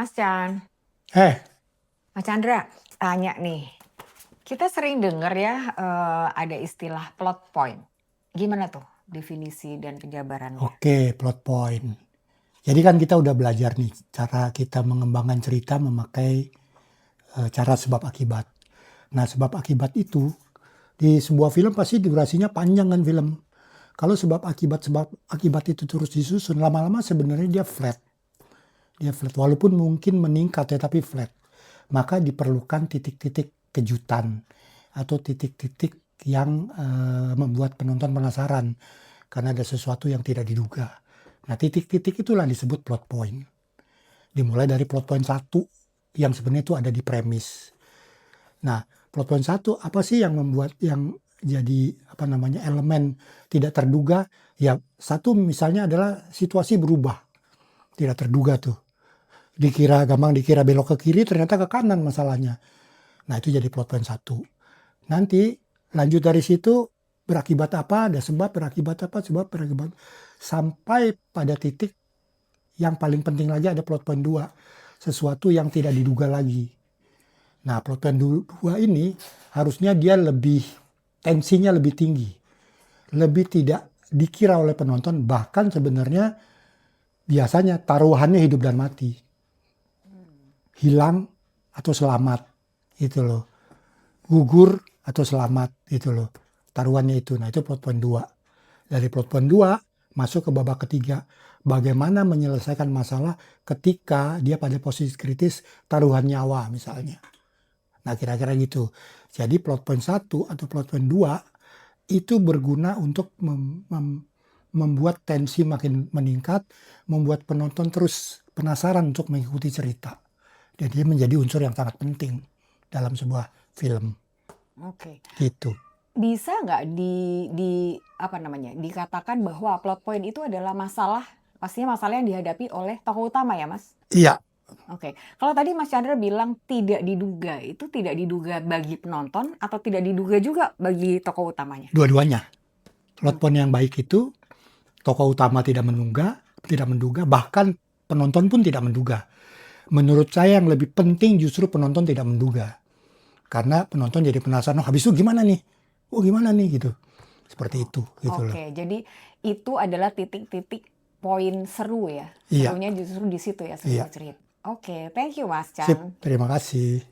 Mas Chan, Eh, Mas Chandra, tanya nih. Kita sering dengar ya ada istilah plot point. Gimana tuh definisi dan penjabarannya? oke, plot point. Jadi kan kita udah belajar nih cara kita mengembangkan cerita memakai cara sebab akibat. Nah, sebab akibat itu di sebuah film pasti durasinya panjang kan film. Kalau sebab akibat itu terus disusun, lama-lama sebenarnya dia flat. Dia flat walaupun mungkin meningkat ya tapi flat. Maka diperlukan titik-titik kejutan atau titik-titik yang membuat penonton penasaran karena ada sesuatu yang tidak diduga. Nah, titik-titik itulah disebut plot point. Dimulai dari plot point 1 yang sebenarnya itu ada di premis. Nah, plot point 1 apa sih yang membuat yang jadi elemen tidak terduga? Ya, satu misalnya adalah situasi berubah. Tidak terduga tuh. Gampang dikira belok ke kiri ternyata ke kanan masalahnya. Nah, itu jadi plot point 1. Nanti lanjut dari situ berakibat apa, ada sebab, berakibat apa, sebab, berakibat. Sampai pada titik yang paling penting lagi ada plot point 2. Sesuatu yang tidak diduga lagi. Nah, plot point 2 ini harusnya dia tensinya lebih tinggi. Lebih tidak dikira oleh penonton, bahkan sebenarnya biasanya taruhannya hidup dan mati. Hilang atau selamat, gitu loh. Gugur atau selamat, gitu loh. Taruhannya itu. Nah, itu plot point 2. Dari plot point 2 masuk ke babak ketiga. Bagaimana menyelesaikan masalah ketika dia pada posisi kritis taruhan nyawa misalnya. Nah, kira-kira gitu. Jadi plot point 1 atau plot point 2 itu berguna untuk membuat tensi makin meningkat, membuat penonton terus penasaran untuk mengikuti cerita. Dan dia menjadi unsur yang sangat penting dalam sebuah film. Oke, Gitu. bisa nggak dikatakan bahwa plot point itu adalah pastinya masalah yang dihadapi oleh tokoh utama ya, Mas? Iya. Oke, kalau tadi Mas Chandra bilang tidak diduga, itu tidak diduga bagi penonton atau tidak diduga juga bagi tokoh utamanya? Dua-duanya. Plot Oke. point yang baik itu tokoh utama tidak menduga, bahkan penonton pun tidak menduga. Menurut saya yang lebih penting justru penonton tidak menduga. Karena penonton jadi penasaran, oh habis itu gimana nih? Oh gimana nih gitu. Seperti itu gitu loh. Oke, jadi itu adalah titik-titik poin seru ya. Iya, Serunya justru di situ ya, iya. serunya cerita. Oke, thank you Mas Sip, Chan. terima kasih.